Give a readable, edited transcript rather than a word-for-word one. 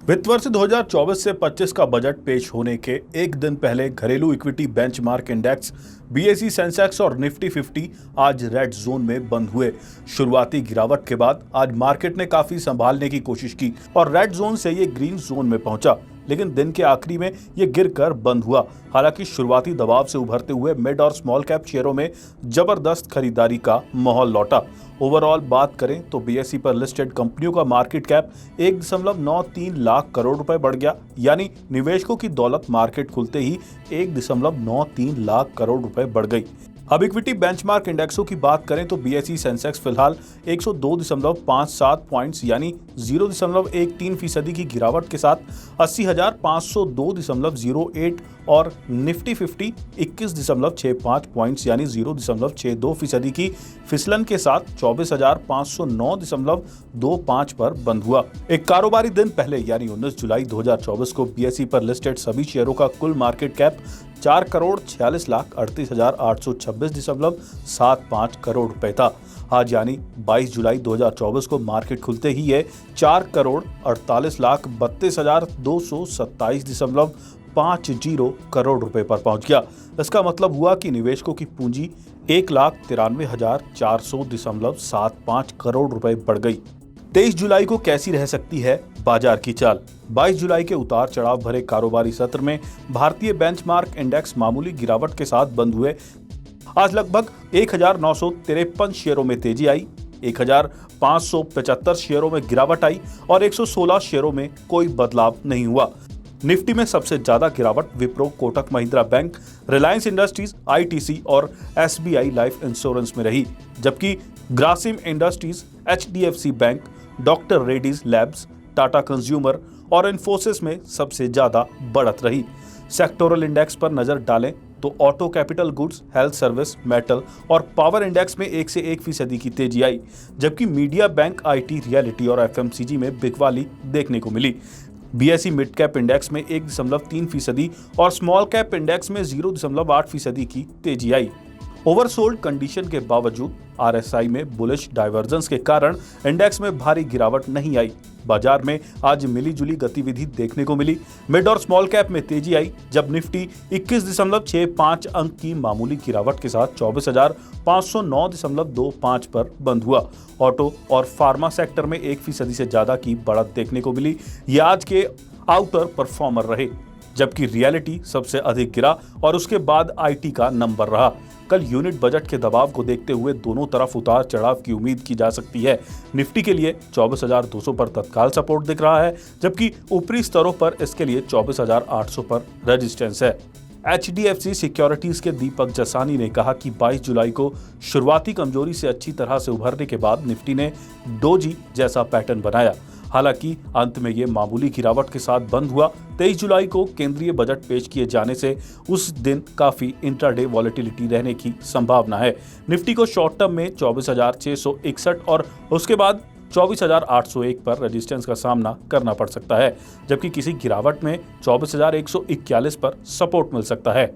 वित्त वर्ष 2024 से 25 का बजट पेश होने के एक दिन पहले घरेलू equity benchmark index BSE Sensex और निफ्टी 50 आज रेड जोन में बंद हुए। शुरुआती गिरावट के बाद आज मार्केट ने काफी संभालने की कोशिश की और रेड जोन से ये ग्रीन जोन में पहुंचा, लेकिन दिन के आखिरी में ये गिरकर बंद हुआ। हालांकि शुरुआती दबाव से उभरते हुए मिड और स्मॉल कैप शेयरों में जबरदस्त खरीदारी का माहौल लौटा। ओवरऑल बात करें तो बीएसई पर लिस्टेड कंपनियों का मार्केट कैप 1.93 लाख करोड़ रुपए बढ़ गया, यानी निवेशकों की दौलत मार्केट खुलते ही 1.93 लाख करोड़ रुपए बढ़ गई। अब इक्विटी बेंचमार्क इंडेक्सों की बात करें तो बीएसई सेंसेक्स फिलहाल 102.57 पॉइंट्स यानी 0.13% की गिरावट के साथ 80,502.08 और निफ्टी 50 21.65 पॉइंट्स यानी 0.62% की फिसलन के साथ 24,509.25 पर बंद हुआ। एक कारोबारी दिन पहले यानी 19 जुलाई 2024 को बीएसई पर लिस्टेड सभी शेयरों का कुल मार्केट कैप 4,46,38,826.75 करोड़ रुपए था। आज यानी 22 जुलाई 2024 को मार्केट खुलते ही ये 4,48,32,227.50 करोड़ रुपए पर पहुंच गया। इसका मतलब हुआ कि निवेशकों की पूंजी 1,93,400.75 करोड़ रुपए बढ़ गई। 23 जुलाई को कैसी रह सकती है बाजार की चाल? 22 जुलाई के उतार चढ़ाव भरे कारोबारी सत्र में भारतीय बेंचमार्क इंडेक्स मामूली गिरावट के साथ बंद हुए। आज लगभग 1,953 शेयरों में तेजी आई, 1,575 शेयरों में गिरावट आई और 116 शेयरों में कोई बदलाव नहीं हुआ। निफ्टी में सबसे ज्यादा गिरावट Wipro, Kotak Mahindra bank, Reliance industries, ITC और एसबीआई लाइफ इंश्योरेंस में रही, जबकि Grasim industries, HDFC bank, doctor Reddy's labs, Tata consumer और इन्फोसिस में सबसे ज्यादा बढ़त रही। सेक्टोरल इंडेक्स पर नजर डालें तो auto, capital goods, health service, metal और पावर इंडेक्स में 1 से 1% की तेजी आई, जबकि मीडिया, बैंक, आईटी, रियलिटी और एफएमसीजी में बिकवाली देखने को मिली। बीएसई मिड कैप इंडेक्स में 1.3% और स्मॉल कैप इंडेक्स में 0.8% की तेजी आई। ओवरसोल्ड कंडीशन के बावजूद आरएसआई में बुलिश डाइवर्जेंस के कारण इंडेक्स में भारी गिरावट नहीं आई। बाजार में आज मिलीजुली गतिविधि देखने को मिली। मिड और स्मॉल कैप में तेजी आई, जब निफ्टी 21.65 अंक की मामूली गिरावट के साथ 24,509.25 पर बंद हुआ। ऑटो और फार्मा सेक्टर में 1% से ज्यादा की बढ़त देखने को मिली। ये आज के आउटर परफॉर्मर रहे, जबकि रियलिटी सबसे अधिक गिरा और उसके बाद आईटी का नंबर रहा। कल यूनिट बजट के दबाव को देखते हुए दोनों तरफ उतार चढ़ाव की उम्मीद की जा सकती है। निफ्टी के लिए 24,200 पर तत्काल सपोर्ट दिख रहा है, जबकि ऊपरी स्तरों पर इसके लिए 24,800 पर रेजिस्टेंस है। एचडीएफसी सिक्योरिटीज के दीपक जसानी ने कहा कि 22 जुलाई को शुरुआती कमजोरी से अच्छी तरह से उभरने के बाद निफ्टी ने डोजी जैसा पैटर्न बनाया। हालांकि अंत में ये मामूली गिरावट के साथ बंद हुआ। 23 जुलाई को केंद्रीय बजट पेश किए जाने से उस दिन काफी इंट्राडे वॉलेटिलिटी रहने की संभावना है। निफ्टी को शॉर्ट टर्म में 24,661 और उसके बाद 24,801 पर रेजिस्टेंस का सामना करना पड़ सकता है, जबकि किसी गिरावट में 24,141 पर सपोर्ट मिल सकता है।